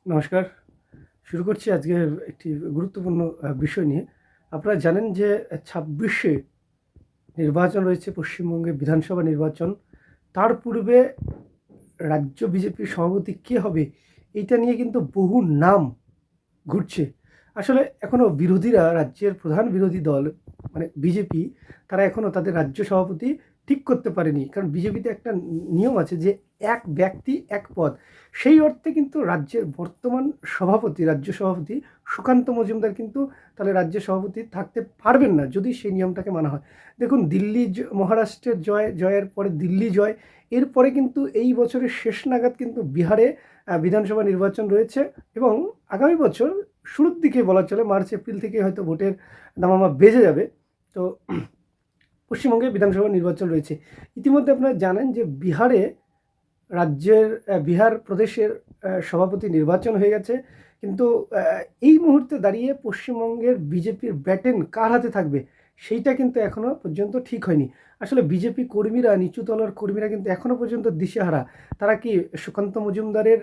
নমস্কার। শুরু করছি আজকের একটি গুরুত্বপূর্ণ বিষয় নিয়ে। আপনারা জানেন যে ২৬শে নির্বাচন রয়েছে, পশ্চিমবঙ্গে বিধানসভা নির্বাচন। তার পূর্বে রাজ্য বিজেপির সভাপতি কে হবে, এইটা নিয়ে কিন্তু বহু নাম ঘুরছে। আসলে এখনও বিরোধীরা, রাজ্যের প্রধান বিরোধী দল মানে বিজেপি, তারা এখনও তাদের রাজ্য সভাপতি ঠিক করতে পারেনি। কারণ বিজেপিতে একটা নিয়ম আছে যে এক ব্যক্তি এক পদ। সেই অর্থে কিন্তু রাজ্যের বর্তমান সভাপতি, রাজ্য সভাপতি সুকান্ত মজুমদার কিন্তু তাহলে রাজ্য সভাপতি থাকতে পারবেন না যদি সেই নিয়মটাকে মানা হয়। দেখুন, দিল্লি মহারাষ্ট্রের জয়ের পরে দিল্লি জয়, এরপরে কিন্তু এই বছরের শেষ নাগাদ কিন্তু বিহারে বিধানসভা নির্বাচন রয়েছে এবং আগামী বছর শুরুর দিকে বলা চলে মার্চ এপ্রিল থেকে হয়তো ভোটের দামামা বেজে যাবে। তো পশ্চিমবঙ্গে বিধানসভা নির্বাচন রয়েছে। ইতিমধ্যে আপনারা জানেন যে বিহার প্রদেশের সভাপতি নির্বাচন হয়ে গেছে। কিন্তু এই মুহূর্তে দাঁড়িয়ে পশ্চিমবঙ্গের বিজেপির ব্যাটন কার হাতে থাকবে সেইটা কিন্তু এখনও পর্যন্ত ঠিক হয়নি। আসলে বিজেপি কর্মীরা, নিচুতলার কর্মীরা কিন্তু এখনও পর্যন্ত দিশেহারা। তারা কি সুকান্ত মজুমদারের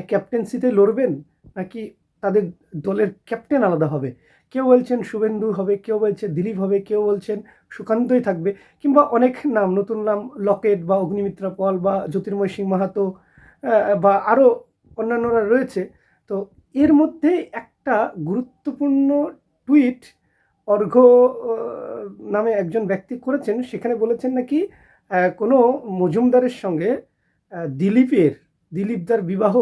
ক্যাপ্টেন্সিতে লড়বেন, নাকি তাদের দলের ক্যাপ্টেন আলাদা হবে? কেউ বলছেন শুভেন্দু হবে, কেউ বলছে দিলীপ হবে, কেউ বলছেন সুকান্তই থাকবে, কিংবা অনেক নাম, নতুন নাম লকেট বা অগ্নিমিত্রা পল বা জ্যোতির্ময় সিং মাহাতো বা আরও অন্যান্যরা রয়েছে। তো এর মধ্যে একটা গুরুত্বপূর্ণ টুইট অর্ঘ্য নামে একজন ব্যক্তি করেছেন। সেখানে বলেছেন নাকি কোনো মজুমদারের সঙ্গে দিলীপদার বিবাহ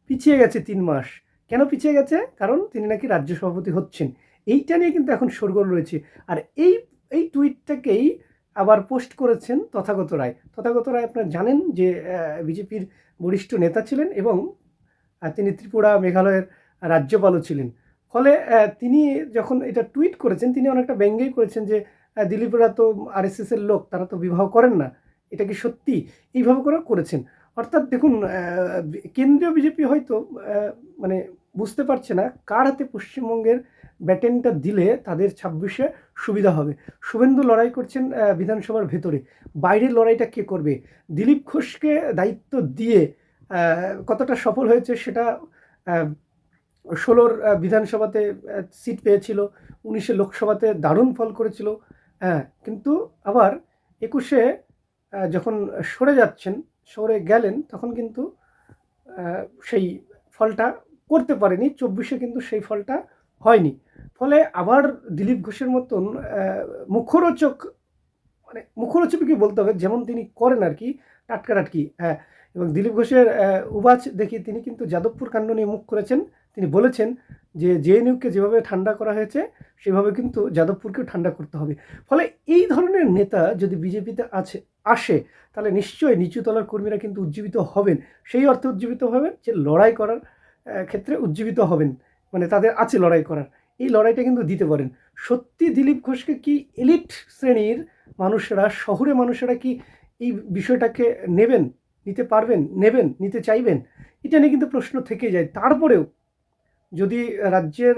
পিছিয়ে গেছে ৩ মাস। কেন পিছিয়ে গেছে? কারণ তিনি নাকি রাজ্য সভাপতি হচ্ছেন। এইটা নিয়ে কিন্তু এখন শোরগোল রয়েছে। আর এই এই টুইটটাকেই আবার পোস্ট করেছেন তথাগত রায়। তথাগত রায় আপনারা জানেন যে বিজেপির বরিষ্ঠ নেতা ছিলেন এবং তিনি ত্রিপুরা, মেঘালয়ের রাজ্যপালও ছিলেন। ফলে তিনি যখন এটা টুইট করেছেন, তিনি অনেকটা ব্যঙ্গই করেছেন যে দিলীপরা তো আরএসএসের লোক, তারা তো বিবাহ করেন না। এটা কি সত্যি? এইভাবে করে করেছেন। অর্থাৎ দেখুন, কেন্দ্রীয় বিজেপি হয়তো মানে বুঝতে পারছে না কার হাতে পশ্চিমবঙ্গের ব্যাটনটা দিলে তাদের ২৬শে সুবিধা হবে। শুভেন্দু লড়াই করছেন বিধানসভার ভেতরে। বাইরের লড়াইটা কে করবে? দিলীপ ঘোষকে দায়িত্ব দিয়ে কতটা সফল হয়েছে সেটা ১৬র বিধানসভাতে সিট পেয়েছিল, ১৯-এ লোকসভাতে দারুণ ফল করেছিল। হ্যাঁ, কিন্তু আবার ২১-এ যখন সরে গেলেন, তখন কিন্তু সেই ফলটা করতে পারেনি। ২৪-এ কিন্তু সেই ফলটা হয়নি। ফলে আবার দিলীপ ঘোষের মতন মুখরোচক, মানে মুখরোচকই বলতে হবে, যেমন তিনি করেন আর কি, টাটকি। হ্যাঁ, এবং দিলীপ ঘোষের উবাচ দেখি তিনি কিন্তু যাদবপুর কাণ্ড নিয়ে মুখ করেছেন। তিনি বলেছেন যে জেএনইউকে যেভাবে ঠান্ডা করা হয়েছে সেভাবে কিন্তু যাদবপুরকেও ঠান্ডা করতে হবে। ফলে এই ধরনের নেতা যদি বিজেপিতে আসে, তাহলে নিশ্চয়ই নিচুতলার কর্মীরা কিন্তু উজ্জীবিত হবেন। সেই অর্থে উজ্জীবিত হবেন যে লড়াই করার ক্ষেত্রে উজ্জীবিত হবেন, মানে তাদের আছে লড়াই করার। এই লড়াইটা কিন্তু দিতে পারেন। সত্যি দিলীপ ঘোষকে কি এলিট শ্রেণীর মানুষেরা, শহুরে মানুষেরা কি এই বিষয়টাকে নিতে পারবেন, নিতে চাইবেন? এটা নিয়ে কিন্তু প্রশ্ন থেকে যায়। তারপরেও যদি রাজ্যের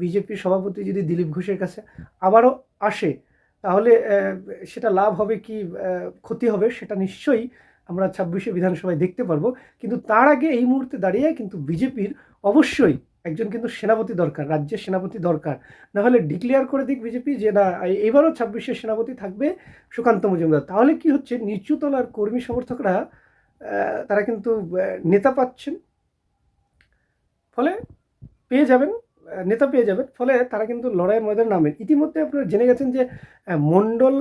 বিজেপির সভাপতি যদি দিলীপ ঘোষের কাছে আবারও আসে, তাহলে সেটা লাভ হবে কি ক্ষতি হবে সেটা নিশ্চয়ই আমরা ২৬শে বিধানসভায় দেখতে পারবো। কিন্তু তার আগে এই মুহূর্তে দাঁড়িয়ে কিন্তু বিজেপির অবশ্যই একজন কিন্তু সেনাপতি দরকার, রাজ্যের সেনাপতি দরকার। নাহলে ডিক্লেয়ার করে দিক বিজেপি যে না, এবারও ২৬শে সেনাপতি থাকবে সুকান্ত মজুমদার। তাহলে কি হচ্ছে, নিচুতলার কর্মী সমর্থকরা তারা কিন্তু নেতা পাচ্ছেন, ফলে নেতা পেয়ে যাবেন। ফলে তারা কিন্তু লড়াইয়ের ময়দানে নামবেন। ইতিমধ্যে আপনারা জেনে গেছেন যে মণ্ডল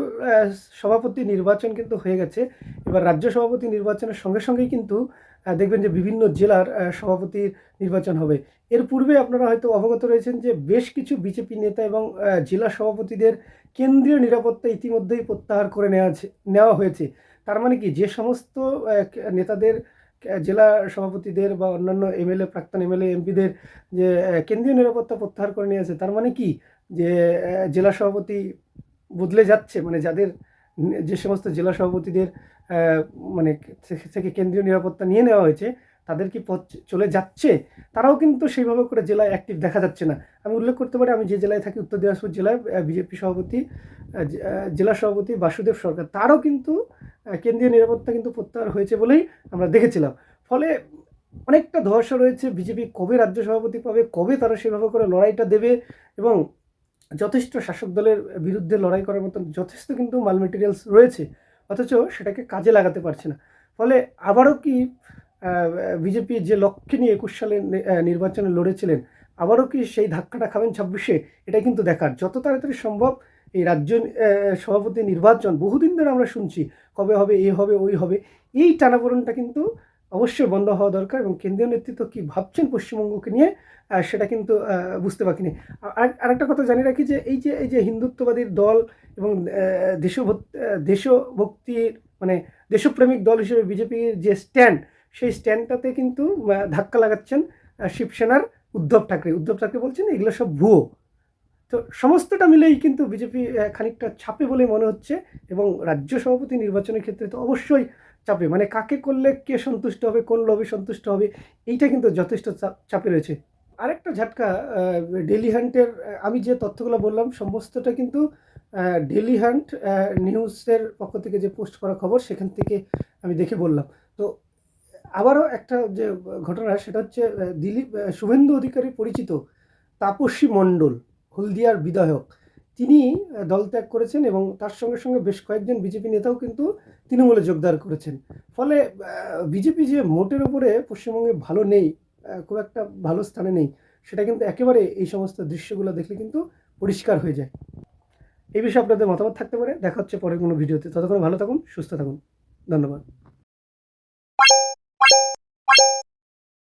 সভাপতি নির্বাচন কিন্তু হয়ে গেছে। এবার রাজ্য সভাপতি নির্বাচনের সঙ্গে সঙ্গেই কিন্তু দেখবেন যে বিভিন্ন জেলার সভাপতির নির্বাচন হবে। এর পূর্বে আপনারা হয়তো অবগত রয়েছেন যে বেশ কিছু বিজেপি নেতা এবং জেলা সভাপতিদের কেন্দ্রীয় নিরাপত্তা ইতিমধ্যেই প্রত্যাহার করে নেওয়া হয়েছে। তার মানে কি, যে সমস্ত নেতাদের, জেলা সভাপতিদের বা অন্যান্য এমএলএ, প্রাক্তন এমএলএ, এমপিদের যে কেন্দ্রীয় নিরাপত্তা প্রত্যাহার করে নিয়েছে, তার মানে কি যে জেলা সভাপতি বদলে যাচ্ছে, মানে যে সমস্ত জেলা সভাপতিদের মানে থেকে কেন্দ্রীয় নিরাপত্তা নিয়ে নেওয়া হয়েছে, তাদের কি পথ চলে যাচ্ছে? তারাও কিন্তু সেইভাবে করে জেলায় অ্যাক্টিভ দেখা যাচ্ছে না। আমি উল্লেখ করতে পারি, আমি যে জেলায় থাকি, উত্তর দিনাজপুর জেলায় বিজেপি সভাপতি, জেলা সভাপতি বাসুদেব সরকার, তারও কিন্তু কেন্দ্রীয় নিরাপত্তা কিন্তু প্রত্যাহার হয়েছে বলেই আমরা দেখেছিলাম। ফলে অনেকটা ধোঁয়াশা রয়েছে। বিজেপি কবে রাজ্য সভাপতি পাবে, কবে তারা সেভাবে করে লড়াইটা দেবে, এবং যথেষ্ট শাসক দলের বিরুদ্ধে লড়াই করার মতন যথেষ্ট কিন্তু মাল মেটেরিয়ালস রয়েছে, অথচ সেটাকে কাজে লাগাতে পারছে না। ফলে আবারও কি বিজেপি যে লক্ষ্যে নিয়ে ২১ সালে নির্বাচনে লড়েছিলেন, আবারও কি সেই ধাক্কাটা খাবেন ২৬-এ? এটা কিন্তু দেখার। যত তাড়াতাড়ি সম্ভব এই রাজ্য সভাপতি নির্বাচন, বহুদিন ধরে আমরা শুনছি কবে হবে, এ হবে, ওই হবে, এই টানাপোড়েনটা কিন্তু অবশ্যই বন্ধ হওয়া দরকার, এবং কেন্দ্রীয় নেতৃত্ব কী ভাবছেন পশ্চিমবঙ্গকে নিয়ে সেটা কিন্তু বুঝতে বাকি নেই। আরেকটা কথা জানি রাখি যে এই যে হিন্দুত্ববাদীর দল এবং দেশভক্তির মানে দেশপ্রেমিক দল হিসেবে বিজেপির যে স্ট্যান্ড, সেই স্ট্যান্ডটাতে কিন্তু ধাক্কা লাগাচ্ছেন শিবসেনার উদ্ধব ঠাকরে। উদ্ধব ঠাকরে বলছেন এগুলো সব ভুয়ো। তো সমস্তটা মিলেই কিন্তু বিজেপি খানিকটা চাপে বলে মনে হচ্ছে, এবং রাজ্য সভাপতি নির্বাচনের ক্ষেত্রে তো অবশ্যই চাপে। মানে কাকে করলে কে সন্তুষ্ট হবে, কোন লবি সন্তুষ্ট হবে, এইটা কিন্তু যথেষ্ট চাপে রয়েছে। আরেকটা ঝাটকা, ডেইলি হান্টের আমি যে তথ্যগুলো বললাম সমস্তটা কিন্তু ডেইলি হান্ট নিউজের পক্ষ থেকে যে পোস্ট করা খবর, সেখান থেকে আমি দেখে বললাম। তো আবারও একটা যে ঘটনা, সেটা হচ্ছে শুভেন্দু অধিকারী পরিচিত তাপসী মণ্ডল, হলদিয়ার বিধায়ক, তিনি দল ত্যাগ করেছেন, এবং তার সঙ্গে সঙ্গে বেশ কয়েকজন বিজেপি নেতাও কিন্তু তৃণমূলে যোগদান করেছেন। ফলে বিজেপি যে মোটের উপরে পশ্চিমবঙ্গে ভালো নেই, খুব একটা ভালো স্থানে নেই, সেটা কিন্তু একেবারে এই সমস্ত দৃশ্যগুলো দেখলে কিন্তু পরিষ্কার হয়ে যায়। এই বিষয়ে আপনাদের মতামত থাকতে পারে। দেখা হচ্ছে পরের কোনো ভিডিওতে। ততক্ষণ ভালো থাকুন, সুস্থ থাকুন। ধন্যবাদ।